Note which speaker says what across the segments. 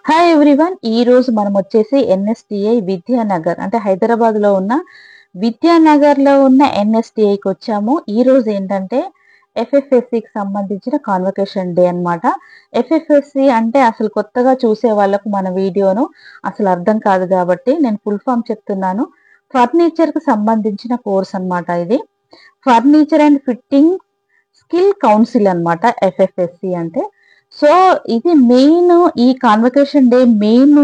Speaker 1: Hi everyone, ఈ రోజు మనం వచ్చేసి ఎన్ఎస్టిఐ విద్యానగర్ అంటే హైదరాబాద్ లో ఉన్న విద్యానగర్ లో ఉన్న ఎన్ఎస్టిఐకి వచ్చాము. ఈ రోజు ఏంటంటే ఎఫ్ఎఫ్ఎస్సికి సంబంధించిన కాన్వకేషన్ డే అన్నమాట. ఎఫ్ఎఫ్ఎస్సి అంటే అసలు కొత్తగా చూసే వాళ్ళకు మన వీడియోను అసలు అర్థం కాదు కాబట్టి నేను ఫుల్ ఫామ్ చెప్తున్నాను. ఫర్నిచర్ కి సంబంధించిన కోర్స్ అన్నమాట ఇది. Furniture and fitting skill council అన్నమాట ఎఫ్ఎఫ్ఎస్సి అంటే. సో ఇది మెయిన్, ఈ కాన్వకేషన్ డే మెయిన్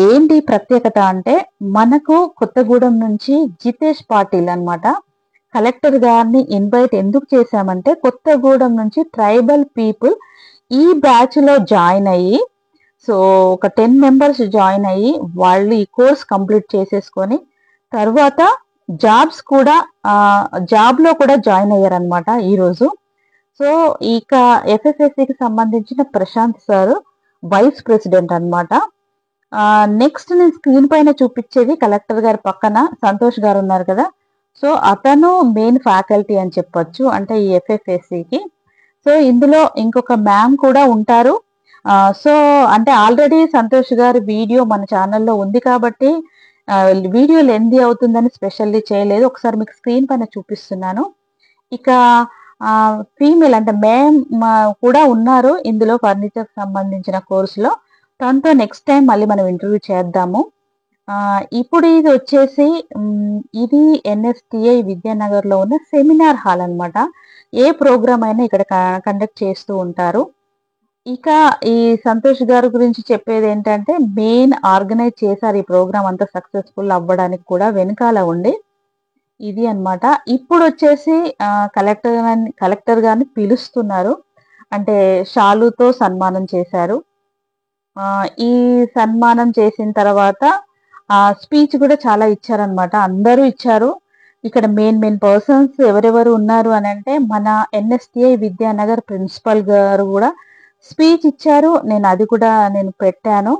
Speaker 1: ఏంటి ప్రత్యేకత అంటే, మనకు కొత్తగూడెం నుంచి జితేష్ పాటిల్ అన్నమాట కలెక్టర్ గారిని ఇన్వైట్ ఎందుకు చేశామంటే, కొత్తగూడెం నుంచి ట్రైబల్ పీపుల్ ఈ బ్యాచ్ లో జాయిన్ అయ్యి, సో ఒక 10 మెంబర్స్ జాయిన్ అయ్యి వాళ్ళు ఈ కోర్స్ కంప్లీట్ చేసేసుకొని తర్వాత జాబ్స్ కూడా జాబ్ లో కూడా జాయిన్ అయ్యారనమాట ఈరోజు. సో ఇక ఎఫ్ఎఫ్ఎస్సికి సంబంధించిన ప్రశాంత్ సార్ వైస్ ప్రెసిడెంట్ అన్నమాట. నెక్స్ట్ నేను స్క్రీన్ పైన చూపించేది కలెక్టర్ గారి పక్కన సంతోష్ గారు ఉన్నారు కదా, సో అతను మెయిన్ ఫ్యాకల్టీ అని చెప్పొచ్చు అంటే ఈ ఎఫ్ఎఫ్ఎస్సికి. సో ఇందులో ఇంకొక మ్యామ్ కూడా ఉంటారు. సో అంటే ఆల్రెడీ సంతోష్ గారి వీడియో మన ఛానల్లో ఉంది కాబట్టి వీడియో లెందీ అవుతుందని స్పెషల్లీ చేయలేదు. ఒకసారి మీకు స్క్రీన్ పైన చూపిస్తున్నాను. ఇక ఫీమేల్ అంటే మేమ్ కూడా ఉన్నారు ఇందులో ఫర్నిచర్ సంబంధించిన కోర్సులో. తనతో నెక్స్ట్ టైం మళ్ళీ మనం ఇంటర్వ్యూ చేద్దాము. ఇప్పుడు ఇది వచ్చేసి ఇది ఎన్ఎస్టిఐ విద్యానగర్ లో ఉన్న సెమినార్ హాల్ అన్నమాట. ఏ ప్రోగ్రామ్ అయినా ఇక్కడ కండక్ట్ చేస్తూ ఉంటారు. ఇక ఈ సంతోష్ గారి గురించి చెప్పేది ఏంటంటే, మెయిన్ ఆర్గనైజ్ చేశారు ఈ ప్రోగ్రామ్ అంతా సక్సెస్ఫుల్ అవ్వడానికి కూడా వెనకాల ఉండి. ఇది అన్నమాట. ఇప్పుడు వచ్చేసి కలెక్టర్ గారిని పిలుస్తున్నారు, అంటే షాలుతో సన్మానం చేశారు. ఈ సన్మానం చేసిన తర్వాత స్పీచ్ కూడా చాలా ఇచ్చారనమాట, అందరూ ఇచ్చారు. ఇక్కడ మెయిన్ పర్సన్స్ ఎవరెవరు ఉన్నారు అని అంటే, మన ఎన్ఎస్టిఐ విద్యానగర్ ప్రిన్సిపల్ గారు కూడా స్పీచ్ ఇచ్చారు. అది కూడా నేను పెట్టాను.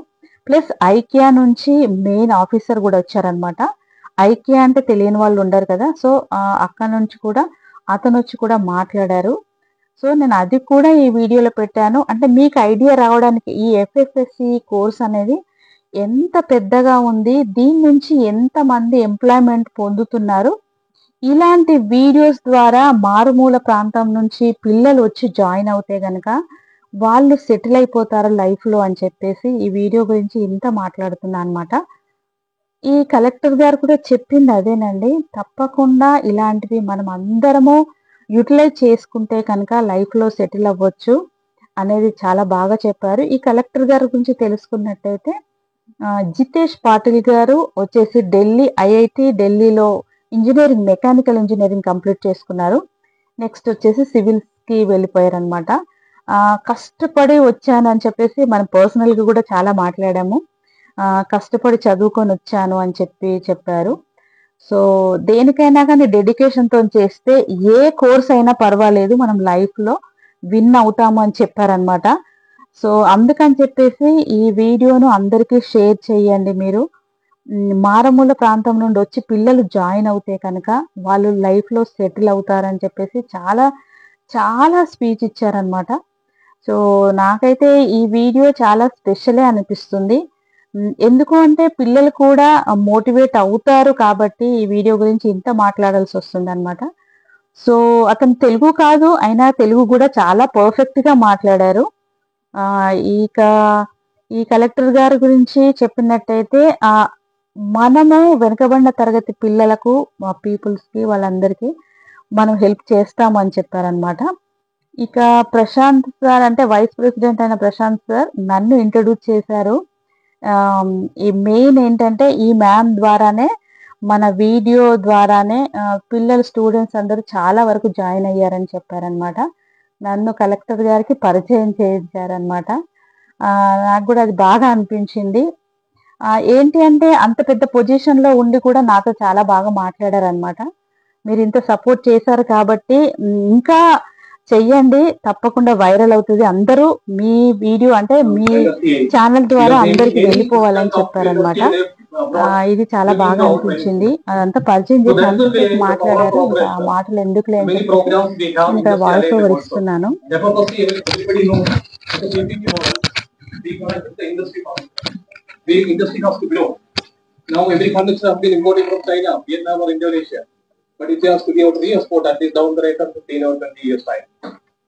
Speaker 1: ప్లస్ ఐకియా నుంచి మెయిన్ ఆఫీసర్ కూడా వచ్చారనమాట. ఐకియా అంటే తెలియని వాళ్ళు ఉండరు కదా, సో అక్కడ నుంచి కూడా అతను వచ్చి కూడా మాట్లాడారు. సో నేను అది కూడా ఈ వీడియోలో పెట్టాను, అంటే మీకు ఐడియా రావడానికి ఈ ఎఫ్ఎఫ్ఎస్సి కోర్స్ అనేది ఎంత పెద్దగా ఉంది, దీని నుంచి ఎంత మంది ఎంప్లాయ్మెంట్ పొందుతున్నారు. ఇలాంటి వీడియోస్ ద్వారా మారుమూల ప్రాంతం నుంచి పిల్లలు వచ్చి జాయిన్ అవుతే గనక వాళ్ళు సెటిల్ అయిపోతారు లైఫ్ లో అని చెప్పేసి ఈ వీడియో గురించి ఇంత మాట్లాడుతున్నా అనమాట. ఈ కలెక్టర్ గారు కూడా చెప్పింది అదేనండి, తప్పకుండా ఇలాంటివి మనం అందరము యూటిలైజ్ చేసుకుంటే కనుక లైఫ్ లో సెటిల్ అవ్వచ్చు అనేది చాలా బాగా చెప్పారు. ఈ కలెక్టర్ గారి గురించి తెలుసుకున్నట్టయితే, జితేష్ పాటిల్ గారు వచ్చేసి ఢిల్లీ ఐఐటి ఢిల్లీలో ఇంజనీరింగ్ మెకానికల్ ఇంజనీరింగ్ కంప్లీట్ చేసుకున్నారు. నెక్స్ట్ వచ్చేసి సివిల్స్ కి వెళ్ళిపోయారు అనమాట. కష్టపడి వచ్చాను అని చెప్పేసి మనం పర్సనల్ గా కూడా చాలా మాట్లాడాము. కష్టపడి చదువుకొని వచ్చాను అని చెప్పారు. సో దేనికైనా కానీ డెడికేషన్తో చేస్తే ఏ కోర్స్ అయినా పర్వాలేదు, మనం లైఫ్ లో విన్ అవుతాము అని చెప్పారనమాట. సో అందుకని చెప్పేసి ఈ వీడియోను అందరికీ షేర్ చేయండి. మీరు మారుమూల ప్రాంతం నుండి వచ్చి పిల్లలు జాయిన్ అవుతే కనుక వాళ్ళు లైఫ్ లో సెటిల్ అవుతారని చెప్పేసి చాలా చాలా స్పీచ్ ఇచ్చారనమాట. సో నాకైతే ఈ వీడియో చాలా స్పెషలే అనిపిస్తుంది. ఎందుకు అంటే పిల్లలు కూడా మోటివేట్ అవుతారు కాబట్టి ఈ వీడియో గురించి ఇంత మాట్లాడాల్సి వస్తుంది అనమాట. సో అతను తెలుగు కాదు, అయినా తెలుగు కూడా చాలా పర్ఫెక్ట్ గా మాట్లాడారు. ఇక ఈ కలెక్టర్ గారి గురించి చెప్పినట్టయితే, మనము వెనుకబడిన తరగతి పిల్లలకు పీపుల్స్ కి వాళ్ళందరికీ మనం హెల్ప్ చేస్తాము అని చెప్పారనమాట. ఇక ప్రశాంత్ సార్ అంటే వైస్ ప్రెసిడెంట్ అయిన ప్రశాంత్ సార్ నన్ను ఇంట్రడ్యూస్ చేశారు. ఈ మెయిన్ ఏంటంటే ఈ మ్యామ్ ద్వారానే, మన వీడియో ద్వారానే పిల్లలు స్టూడెంట్స్ అందరూ చాలా వరకు జాయిన్ అయ్యారని చెప్పారనమాట. నన్ను కలెక్టర్ గారికి పరిచయం చేయించారనమాట. నాకు కూడా అది బాగా అనిపించింది. ఏంటి అంటే అంత పెద్ద పొజిషన్ లో ఉండి కూడా నాతో చాలా బాగా మాట్లాడారనమాట. మీరు ఇంత సపోర్ట్ చేశారు కాబట్టి ఇంకా చెయ్యండి, తప్పకుండా వైరల్ అవుతుంది. అందరూ మీ వీడియో అంటే మీ ఛానల్ ద్వారా అందరికి వెళ్ళిపోవాలని చెప్పారనమాట. ఇది చాలా బాగా అనిపించింది. అదంతా పరిచయం చేసి అంతసేపు మాట్లాడారు, ఇంకా ఆ మాటలు ఎందుకులే అని చెప్పి ఇంకా వాయిస్ ఓవర్ ఇస్తున్నాను.
Speaker 2: the industry has to grow. Now every furniture has been imported from China, Vietnam or Indonesia. But it has to be able to re-export at least down the rate of 15 or 20 years time.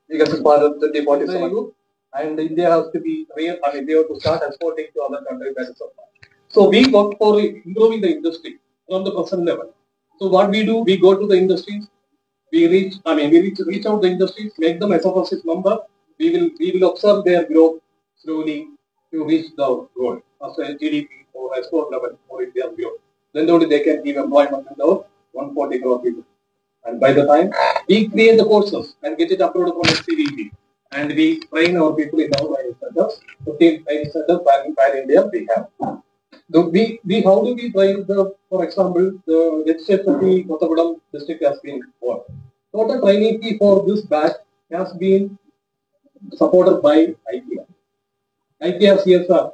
Speaker 2: Because it's part of 20, 40, and India has to be real, I mean, they have to start exporting to other countries that is so far. So we work for improving the industry from the present level. So what we do, we go to the industries, we reach out the industries, make them SFSS member. We will observe their growth slowly to reach the goal as a GDP or export level for India's growth. Then only they can give employment to those 140 crore people. And by the time we create the courses and get it approved from SCVP, and we train our people in our training centers, 15 training centers pan India we have. How do we train for example, the HSFP Kottagudam district has been won. Total training fee for this batch has been supported by IKEA. IKEA CSR,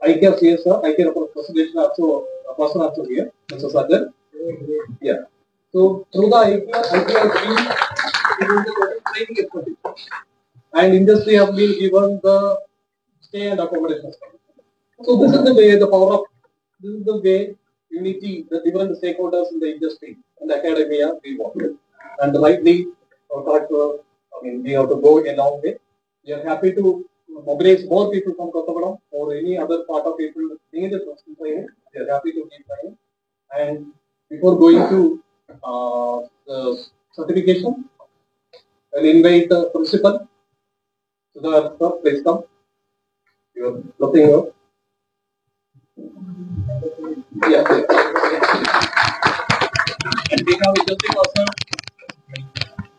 Speaker 2: IKEA representation also, a person also here, Mr. Sajjan. Yeah. So through the IKEA team, we do the training expertise. And industry have been given the stay and accommodation. So this is the way, this is the way unity, the different stakeholders in the industry and the academia we work with. And rightly, we have to go a long way. We are happy to mobilize more people from Kottagudam or any other part of people need the training. We are happy to give training. And before going to the certification, I'll invite the principal to the please come. You are looking up. Yeah. And we have industry person,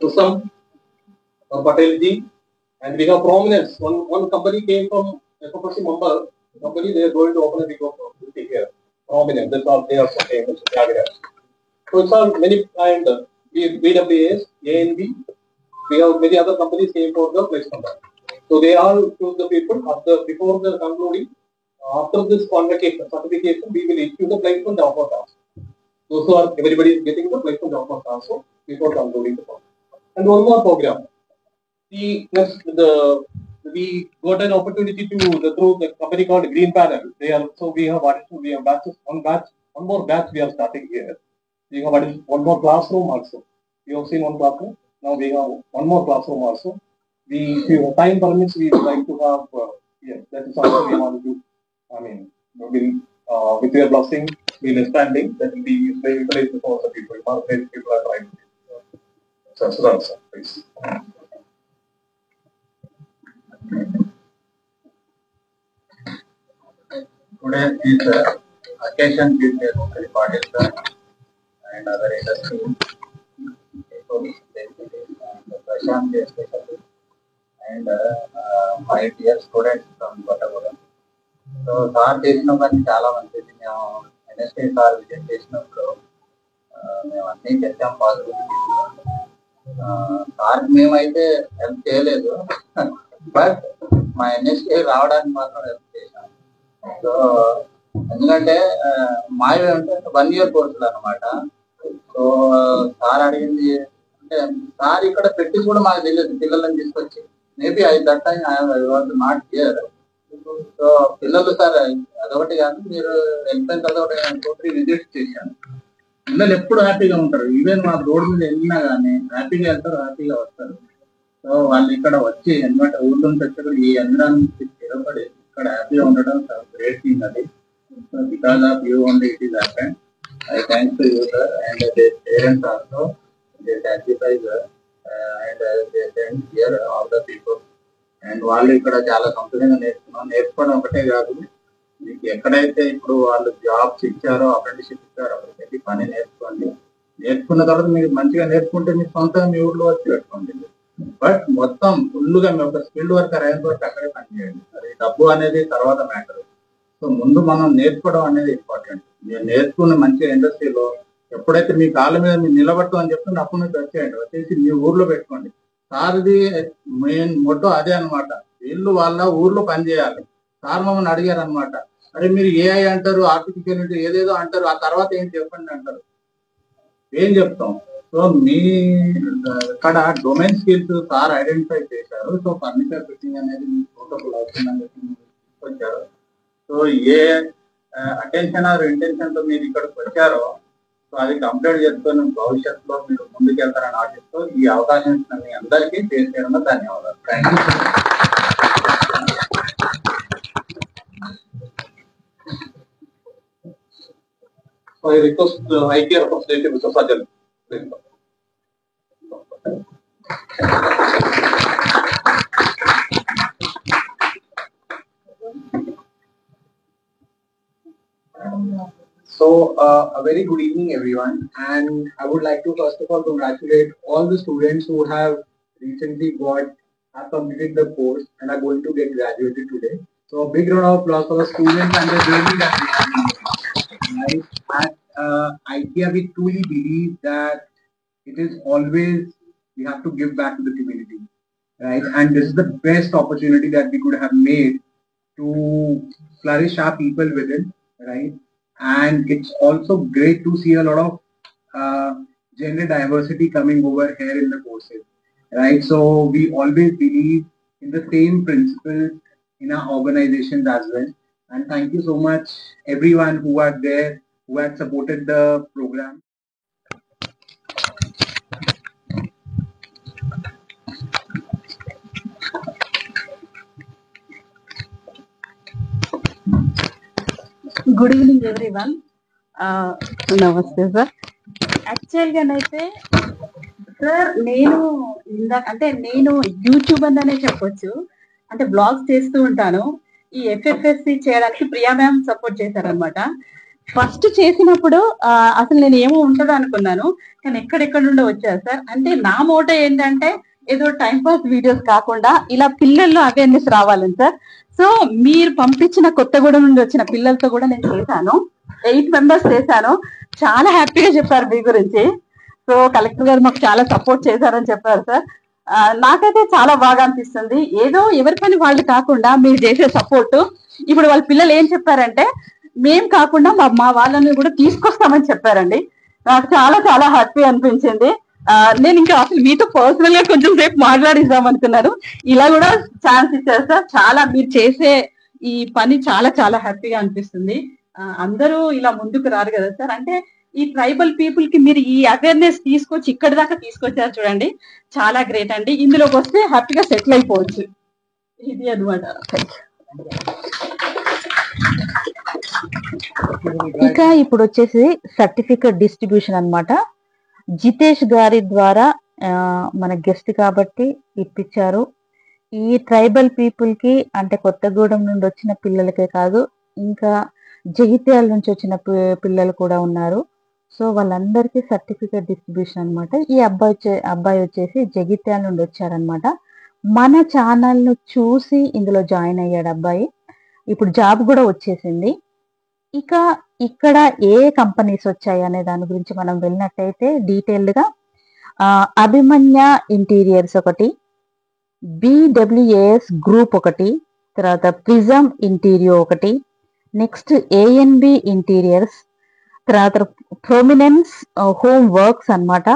Speaker 2: Kusam Patel ji, and we have prominence. One company came from FFC Mumbai company. They are going to open a big office here. Prominent. That's all they are so famous. So it's all many and BWAS, ANB. We have many other companies came for the placement. So they all choose the people before the concluding. After this convocation, certification, we will issue the placement offer also. Those who are, everybody is getting the placement offer also before concluding the program. And one more program. We got an opportunity to through the company called Green Panel. We have batches, one more batch we are starting here. We have one more classroom also. You have seen one classroom. Now we have one more classroom also. If time permits, we would like to have. That is also we want to do. With your blessing, we'll expanding. That will be utilized for the people. People are trying. So, please.
Speaker 3: Today is occasion with Patil and other industry people, Prashant especially, and my dear students from Kottagudam. So, sir చేసిన పని చాలా మంచిది. మేము NST sir visit చేసినప్పుడు మేము అన్నీ చెప్పాం positive. Sir మేమైతే హెల్ప్ చేయలేదు, బట్ మా ఎన్ఎస్టీ రావడానికి మాత్రం హెల్ప్ చేశాం. సో ఎందుకంటే మావి అంటే 1 year కోర్సులు అనమాట. సో సార్ అడిగింది అంటే సార్ ఇక్కడ పెట్టి కూడా మాకు తెలియదు, పిల్లలని తీసుకొచ్చి maybe that time I was not here. So పిల్లలు సార్ అదొకటి కాదు, మీరు వెళ్ళిపోయిన తర్వాత 2-3 విజిట్స్ చేశాను. పిల్లలు ఎప్పుడు హ్యాపీగా ఉంటారు. ఈవెన్ మా రోడ్ మీద వెళ్ళినా కానీ హ్యాపీగా వెళ్తారు, హ్యాపీగా వస్తారు. సో వాళ్ళు ఇక్కడ వచ్చి ఎందుకంటే ఊళ్ళో నుంచి వచ్చేప్పుడు ఈ ఎన్విరాన్మెంట్ స్థిరపడి ఇక్కడ హ్యాపీగా ఉండడం చాలా గ్రేట్ థింగ్ అది. So because of you only it is happened. I thanks to you sir and they parents also they sacrifice and they send here all the people. And వాళ్ళు ఇక్కడ చాలా సంతోషంగా నేర్చుకోవడం ఒకటే కాదు, మీకు ఎక్కడైతే ఇప్పుడు వాళ్ళు జాబ్స్ ఇచ్చారో అప్రెంటిస్షిప్ ఇచ్చారో అక్కడికి పని నేర్చుకోండి. నేర్చుకున్న తర్వాత మీరు మంచిగా నేర్చుకుంటే మీ సొంతంగా మీ ఊళ్ళో వచ్చి పెట్టుకోండి. బట్ మొత్తం ఫుల్గా మీ ఒక స్కిల్డ్ వర్కర్ అయిన తర్వాత అక్కడే పనిచేయండి. అది డబ్బు అనేది తర్వాత మ్యాటర్. సో ముందు మనం నేర్చుకోవడం అనేది ఇంపార్టెంట్. మీరు నేర్చుకున్న మంచిగా ఇండస్ట్రీలో ఎప్పుడైతే మీ కాళ్ళ మీద మీరు నిలబడతాం అని చెప్తే అప్పుడు నుంచి వచ్చేయండి, వచ్చేసి మీ ఊర్లో పెట్టుకోండి. సార్ది మెయిన్ మొట్టో అదే అనమాట, వీళ్ళు వాళ్ళ ఊర్లో పని చేయాలి. సార్ మమ్మల్ని అడిగారు అనమాట, అరే మీరు ఏఐ అంటారు, ఆర్టిఫిషియల్ ఏదేదో అంటారు, ఆ తర్వాత ఏం చెప్పండి అంటారు. ఏం చెప్తాం? సో మీ ఇక్కడ డొమైన్ స్కిల్స్ సార్ ఐడెంటిఫై చేశారు. సో ఫర్నిచర్ ఫిట్టింగ్ అనేది సూటబుల్ అవుతుందని చెప్పి వచ్చారు. So a attention or intention తో మీరు ఇక్కడికి వచ్చారో సో అది కంప్లీట్ చేసుకొని భవిష్యత్తులో మీరు ముందుకెళ్తారని ఆశిస్తూ ఈ అవకాశం ఇచ్చిన మీ అందరికీ చేసేయడంలో ధన్యవాదాలు. Thank you.
Speaker 2: So I request the IKEA representative, Mr. Sajjan.
Speaker 4: So, a very good evening, everyone. And I would like to first of all congratulate all the students who have recently completed the course and are going to get graduated today. So, a big round of applause for the students and the journey that they have been. Right? At IKEA, we truly believe that it is always we have to give back to the community, right? And this is the best opportunity that we could have made to flourish our people within, right? And it's also great to see a lot of gender diversity coming over here in the courses, right? So we always believe in the same principles in our organizations as well. And thank you so much everyone who are there, who had supported the program.
Speaker 5: Good evening everyone. నమస్తే sir. యాక్చువల్గానైతే sir నేను నేను YouTuber అనే చెప్పొచ్చు. అంటే blogs చేస్తూ ఉంటాను. ఈ FFSC చేయడానికి ప్రియా మ్యామ్ సపోర్ట్ చేశారనమాట. ఫస్ట్ చేసినప్పుడు అసలు నేను ఏమో ఉంటుందో అనుకున్నాను, కానీ ఎక్కడెక్కడ నుండో వచ్చారు సార్. అంటే నా మోటో ఏంటంటే ఏదో టైం పాస్ వీడియోస్ కాకుండా ఇలా పిల్లల్లో అవేర్నెస్ రావాలని సార్. సో మీరు పంపించిన కొత్తగూడెం నుండి వచ్చిన పిల్లలతో కూడా నేను చేశాను. 8 మెంబర్స్ చేశాను. చాలా హ్యాపీగా చెప్పారు మీ గురించి. సో కలెక్టర్ గారు మాకు చాలా సపోర్ట్ చేశారని చెప్పారు సార్. నాకైతే చాలా బాగా అనిపిస్తుంది. ఏదో ఎవరి పని వాళ్ళు కాకుండా మీరు చేసే సపోర్ట్. ఇప్పుడు వాళ్ళ పిల్లలు ఏం చెప్పారంటే మేం కాకుండా మా వాళ్ళని కూడా తీసుకొస్తామని చెప్పారండి. నాకు చాలా చాలా హ్యాపీ అనిపించింది. నేను ఇంకా అసలు మీతో పర్సనల్ గా కొంచెం సేపు మాట్లాడిద్దాం అనుకున్నాను. ఇలా కూడా ఛాన్స్ ఇచ్చారు సార్. చాలా మీరు చేసే ఈ పని చాలా చాలా హ్యాపీగా అనిపిస్తుంది. అందరూ ఇలా ముందుకు రారు కదా సార్. అంటే ఈ ట్రైబల్ పీపుల్ కి మీరు ఈ అవేర్నెస్ తీసుకొచ్చి ఇక్కడి దాకా తీసుకొచ్చారు చూడండి, చాలా గ్రేట్ అండి. ఇందులోకి వస్తే హ్యాపీగా సెటిల్ అయిపోవచ్చు. ఇది అనమాట.
Speaker 1: ఇక ఇప్పుడు వచ్చేసి సర్టిఫికెట్ డిస్ట్రిబ్యూషన్ అన్నమాట. జితేష్ గారి ద్వారా మన గెస్ట్ కాబట్టి ఇప్పించారు. ఈ ట్రైబల్ పీపుల్ కి అంటే కొత్తగూడెం నుండి వచ్చిన పిల్లలకే కాదు, ఇంకా జగిత్యాల నుంచి వచ్చిన పిల్లలు కూడా ఉన్నారు. సో వాళ్ళందరికీ సర్టిఫికెట్ డిస్ట్రిబ్యూషన్ అన్నమాట. ఈ అబ్బాయి వచ్చేసి జగిత్యాల నుండి వచ్చారనమాట. మన ఛానల్ ను చూసి ఇందులో జాయిన్ అయ్యాడు అబ్బాయి. ఇప్పుడు జాబ్ కూడా వచ్చేసింది. ఇక ఇక్కడ ఏ కంపెనీస్ వచ్చాయి అనే దాని గురించి మనం వెళ్ళినట్టయితే డీటెయిల్డ్ గా అభిమన్య ఇంటీరియర్స్ ఒకటి, BWAS గ్రూప్ ఒకటి, తర్వాత ప్రిజమ్ ఇంటీరియో ఒకటి, నెక్స్ట్ ANB ఇంటీరియర్స్, తర్వాత ప్రొమినెన్స్ హోమ్ వర్క్స్ అన్నమాట,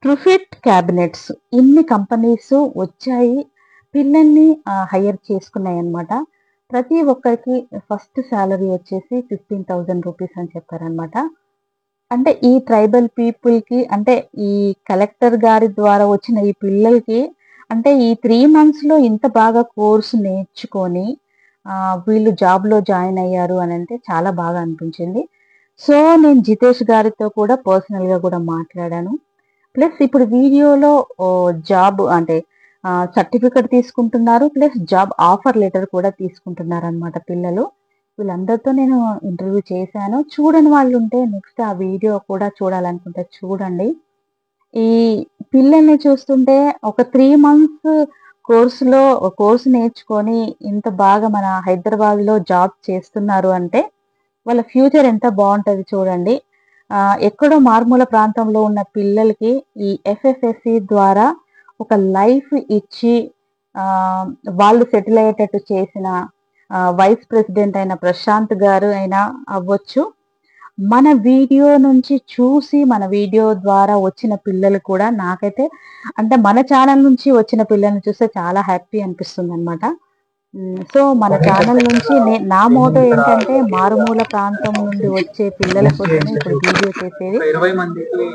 Speaker 1: ట్రుఫిట్ క్యాబినెట్స్. ఇన్ని కంపెనీస్ వచ్చాయి, పిల్లల్ని హైర్ చేసుకున్నాయి అన్నమాట. ప్రతి ఒక్కరికి ఫస్ట్ శాలరీ వచ్చేసి 15,000 రూపీస్ అని చెప్పారనమాట. అంటే ఈ ట్రైబల్ పీపుల్ కి అంటే ఈ కలెక్టర్ గారి ద్వారా వచ్చిన ఈ పిల్లలకి అంటే ఈ 3 months లో ఇంత బాగా కోర్సు నేర్చుకొని వీళ్ళు జాబ్ లో జాయిన్ అయ్యారు అని అంటే చాలా బాగా అనిపించింది. సో నేను జితేష్ గారితో కూడా పర్సనల్ గా కూడా మాట్లాడాను. ప్లస్ ఇప్పుడు వీడియోలో జాబ్ అంటే సర్టిఫికెట్ తీసుకుంటున్నారు, ప్లస్ జాబ్ ఆఫర్ లెటర్ కూడా తీసుకుంటున్నారు అనమాట పిల్లలు. వీళ్ళందరితో నేను ఇంటర్వ్యూ చేశాను. చూడని వాళ్ళు ఉంటే నెక్స్ట్ ఆ వీడియో కూడా చూడాలనుకుంటే చూడండి. ఈ పిల్లల్ని చూస్తుంటే ఒక 3 months కోర్సు నేర్చుకొని ఇంత బాగా మన హైదరాబాద్ లో జాబ్ చేస్తున్నారు అంటే వాళ్ళ ఫ్యూచర్ ఎంత బాగుంటది చూడండి. ఎక్కడో మారుమూల ప్రాంతంలో ఉన్న పిల్లలకి ఈ FFSC ద్వారా ఒక లైఫ్ ఇచ్చి వాళ్ళు సెటిల్ అయ్యేటట్టు చేసిన వైస్ ప్రెసిడెంట్ అయిన ప్రశాంత్ గారు అయినా అవ్వచ్చు, మన వీడియో నుంచి చూసి మన వీడియో ద్వారా వచ్చిన పిల్లలు కూడా నాకైతే అంటే మన ఛానల్ నుంచి వచ్చిన పిల్లల్ని చూస్తే చాలా హ్యాపీ అనిపిస్తుంది అనమాట. సో మన ఛానల్ నుంచి నా మోటో ఏంటంటే మారుమూల ప్రాంతం నుండి వచ్చే పిల్లల కోసమే ఇప్పుడు వీడియో చేసేది.
Speaker 6: 20 మందికి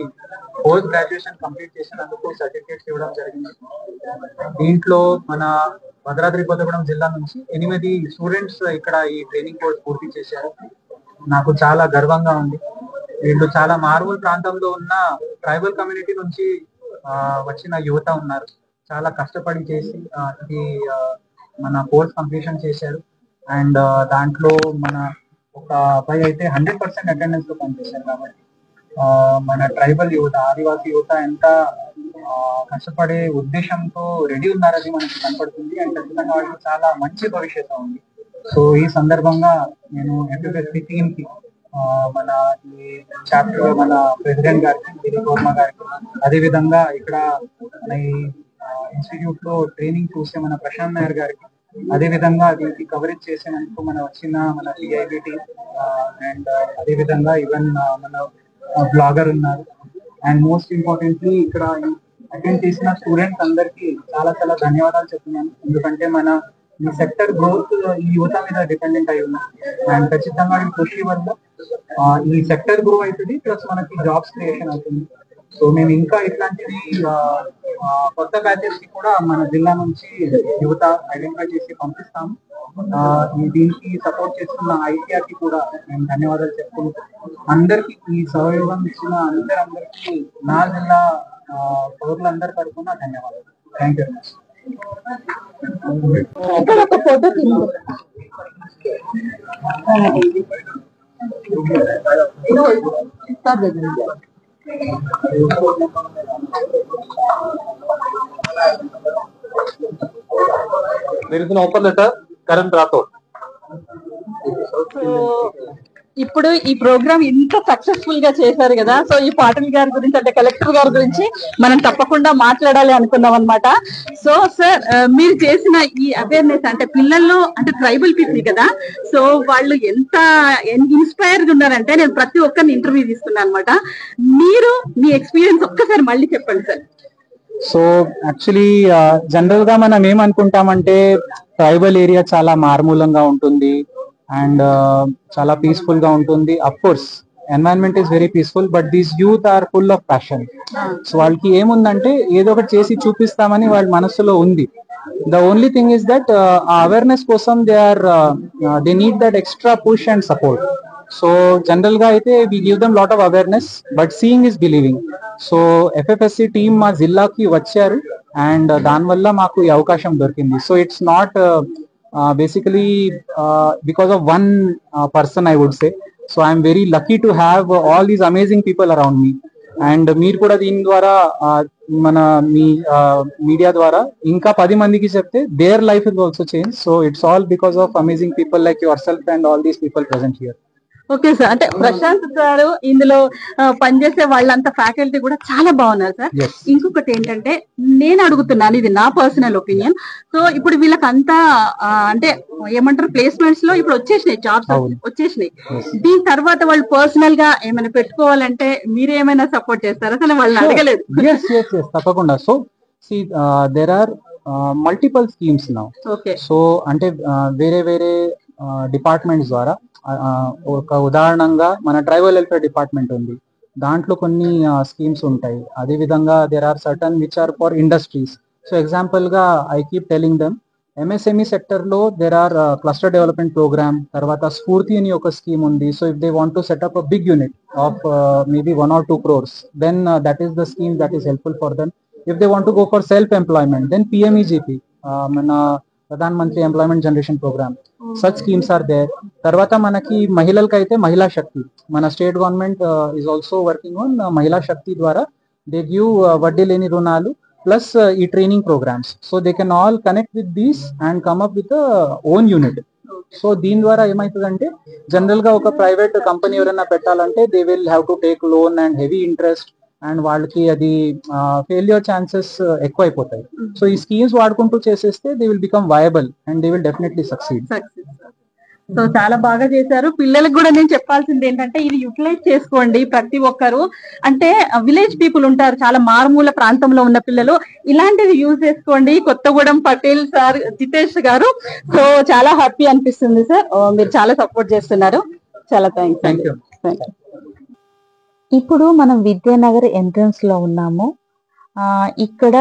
Speaker 6: పోస్ట్ గ్రాడ్యుయేషన్ కంప్లీట్ చేసినందుకు సర్టిఫికేట్స్ ఇవ్వడం జరిగింది. దీంట్లో మన భద్రాద్రి కొత్తగూడెం జిల్లా నుంచి 8 స్టూడెంట్స్ ఇక్కడ ఈ ట్రైనింగ్ కోర్స్ పూర్తి చేశారు. నాకు చాలా గర్వంగా ఉంది. వీళ్ళు చాలా మారుమూల ప్రాంతంలో ఉన్న ట్రైబల్ కమ్యూనిటీ నుంచి వచ్చిన యువత ఉన్నారు. చాలా కష్టపడి చేసి ఇది మన కోర్స్ కంప్లీషన్ చేశారు. అండ్ దాంట్లో మన ఒక అబ్బాయి అయితే 100% అటెండెన్స్ లో పనిచేశారు. కాబట్టి మన ట్రైబల్ యువత, ఆదివాసీ యువత ఎంత కష్టపడే ఉద్దేశంతో రెడీ ఉన్నారని మనకి కనపడుతుంది. అండ్ ఖచ్చితంగా వాళ్ళకి చాలా మంచి భవిష్యత్తు ఉంది. సో ఈ సందర్భంగా నేను FFSC టీమ్ కి మన ఈ చాప్టర్ మన ప్రెసిడెంట్ గారికి, దిలీప్ వర్మ గారికి, అదేవిధంగా ఇక్కడ మన ఈ ఇన్స్టిట్యూట్ లో ట్రైనింగ్ చూసే మన ప్రశాంత్ నాయర్ గారికి, అదేవిధంగా దీనికి కవరేజ్ చేసేందుకు మన PIB టీమ్, అండ్ అదేవిధంగా ఈవెన్ మన బ్లాగర్ ఉన్నారు. అండ్ మోస్ట్ ఇంపార్టెంట్లీ ఇక్కడ అటెండ్ చేసిన స్టూడెంట్స్ అందరికి చాలా చాలా ధన్యవాదాలు చెప్తున్నాను. ఎందుకంటే మన ఈ సెక్టర్ గ్రోత్ ఈ యువత మీద డిపెండెంట్ అయి ఉంది. అండ్ ఖచ్చితంగా ఈ కృషి వల్ల ఈ సెక్టర్ గ్రో అవుతుంది, ప్లస్ మనకి జాబ్స్ క్రియేషన్ అవుతుంది. సో మేము ఇంకా ఇట్లాంటివి కొత్త బ్యాచెస్ కి కూడా మన జిల్లా నుంచి యువత ఐడెంటిఫై చేసి పంపిస్తాము. దీనికి సపోర్ట్ చేస్తున్న ICR కి కూడా నేను ధన్యవాదాలు చెప్పుకుంటూ అందరికి ఈ సహయోగం ఇచ్చిన అందరికీ నా జిల్లా పౌరులందరి తరఫున ధన్యవాదాలు. Thank you very much.
Speaker 1: ఇక్కడ ఒక photo
Speaker 2: There is an open letter, Karan Rathod.
Speaker 5: ఇప్పుడు ఈ ప్రోగ్రామ్ ఇంత సక్సెస్ఫుల్ గా చేశారు కదా, సో ఈ పాటిల్ గారి గురించి అంటే కలెక్టర్ గారి గురించి మనం తప్పకుండా మాట్లాడాలి అనుకున్నాం అనమాట. సో సార్, మీరు చేసిన ఈ అవేర్నెస్ అంటే పిల్లల్లో అంటే ట్రైబల్ పీపుల్ కదా, సో వాళ్ళు ఎంత ఇన్స్పైర్ గా ఉన్నారంటే నేను ప్రతి ఒక్కరిని ఇంటర్వ్యూ తీసుకున్నాను అనమాట. మీరు మీ ఎక్స్పీరియన్స్ ఒక్కసారి మళ్ళీ చెప్పండి సార్.
Speaker 6: సో యాక్చువల్లీ జనరల్ గా మనం ఏమనుకుంటామంటే ట్రైబల్ ఏరియా చాలా మారుమూలంగా ఉంటుంది అండ్ చాలా పీస్ఫుల్ గా ఉంటుంది. Of course environment is very peaceful, but these youth are full of passion. So వాళ్ళకి ఏముందంటే ఏదో ఒకటి చేసి చూపిస్తామని వాళ్ళ మనసులో ఉంది. The only thing is that ఆ అవేర్నెస్ కోసం they need that extra push and support. So general గా అయితే we give them lot of awareness, but seeing is believing. So FFSC team మా జిల్లాకి వచ్చారు అండ్ దానివల్ల మాకు ఈ అవకాశం దొరికింది. So it's not basically because of one person, I would say. So I am very lucky to have all these amazing people around me. And మీరు కూడా దీని ద్వారా మన మీ మీడియా ద్వారా ఇంకా 10 మందికి చెప్తే their life will also change. So it's all because of amazing people like yourself and all these people present here.
Speaker 5: Okay sir, అంటే ప్రశాంత్ గారు ఇందులో పనిచేసే వాళ్ళంతా ఫ్యాకల్టీ కూడా చాలా బాగున్నారు సార్. ఇంకొకటి ఏంటంటే నేను అడుగుతున్నాను, ఇది నా పర్సనల్ ఒపీనియన్. సో ఇప్పుడు వీళ్ళకంతా అంటే ఏమంటారు ప్లేస్మెంట్స్ లో ఇప్పుడు వచ్చేసినాయి, జాబ్స్ వచ్చేసినాయి. దీని తర్వాత వాళ్ళు పర్సనల్ గా ఏమైనా పెట్టుకోవాలంటే మీరేమైనా సపోర్ట్ చేస్తారా? అసలు వాళ్ళని అడగలేదు.
Speaker 6: తప్పకుండా. So there are multiple schemes now. So అంటే వేరే వేరే డిపార్ట్మెంట్స్ ద్వారా, ఒక ఉదాహరణంగా మన ట్రైబల్ వెల్ఫేర్ డిపార్ట్మెంట్ ఉంది, దాంట్లో కొన్ని స్కీమ్స్ ఉంటాయి. అదే విధంగా there are certain which are for industries. So example గా I keep telling them, MSME sector లో there are cluster development programme, తర్వాత స్ఫూర్తి అని ఒక స్కీమ్ ఉంది. So if they want to set up a big unit of maybe 1 or 2 crores, then that is the scheme that is helpful for them. If they want to go for self-employment, then PMEGP, మన Pradhan Mantri employment generation programme, such schemes are there. తర్వాత మనకి మహిళలకి అయితే మహిళా శక్తి, మన state government is also working on Mahila Shakti ద్వారా they give వడ్డీ లేని రుణాలు ప్లస్ ఈ training programmes. So they can all connect with these and come up with own unit. So దీని ద్వారా ఏమవుతుందంటే జనరల్ గా ఒక ప్రైవేట్ కంపెనీ ఎవరైనా పెట్టాలంటే they will have to take loan and heavy interest, and వాళ్ళకి అది ఫెయిల్యూర్ ఛాన్సెస్ ఎక్కువ అయిపోతాయి. సో ఈ స్కీమ్స్ వాడుకుంటూ చేసేస్తే they will become viable and they will definitely succeed.
Speaker 5: So చాలా బాగా చేశారు. పిల్లలకు కూడా నేను చెప్పాల్సింది ఏంటంటే ఇది యూటిలైజ్ చేసుకోండి ప్రతి ఒక్కరు. అంటే విలేజ్ పీపుల్ ఉంటారు, చాలా మారుమూల ప్రాంతంలో ఉన్న పిల్లలు, ఇలాంటివి యూజ్ చేసుకోండి. కొత్తగూడెం పటేల్ సార్, జితేష్ గారు, సో చాలా హ్యాపీ అనిపిస్తుంది సార్. మీరు చాలా సపోర్ట్ చేస్తున్నారు. చాలా థ్యాంక్స్.
Speaker 6: Thank you.
Speaker 1: ఇప్పుడు మనం విద్యానగర్ ఎంట్రన్స్ లో ఉన్నాము. ఇక్కడ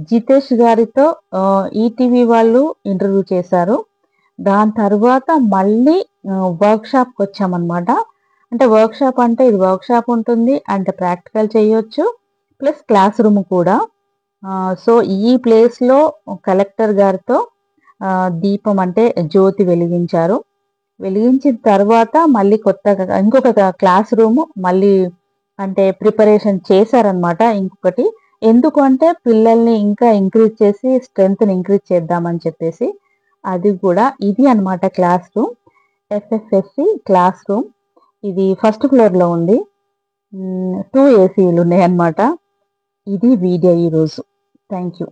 Speaker 1: జితేష్ గారితో ఈటీవీ వాళ్ళు ఇంటర్వ్యూ చేశారు. దాని తర్వాత మళ్ళీ వర్క్ షాప్కి వచ్చామన్నమాట. అంటే వర్క్ షాప్ అంటే ఇది వర్క్ షాప్ ఉంటుంది, అంటే ప్రాక్టికల్ చేయొచ్చు, ప్లస్ క్లాస్ రూమ్ కూడా. సో ఈ ప్లేస్లో కలెక్టర్ గారితో దీపం అంటే జ్యోతి వెలిగించారు. వెలిగించిన తర్వాత మళ్ళీ కొత్తగా ఇంకొక క్లాస్ రూమ్ మళ్ళీ అంటే ప్రిపరేషన్ చేశారనమాట. ఇంకొకటి ఎందుకు అంటే పిల్లల్ని ఇంకా ఇంక్రీజ్ చేసి స్ట్రెంగ్త్ని ఇంక్రీజ్ చేద్దామని చెప్పేసి అది కూడా ఇది అన్నమాట క్లాస్ రూమ్, ఎఫ్ఎఫ్ఎస్సి క్లాస్ రూమ్. ఇది ఫస్ట్ ఫ్లోర్లో ఉంది. 2 ఏసీలు ఉన్నాయి అన్నమాట. ఇది వీడియో ఈరోజు. Thank you.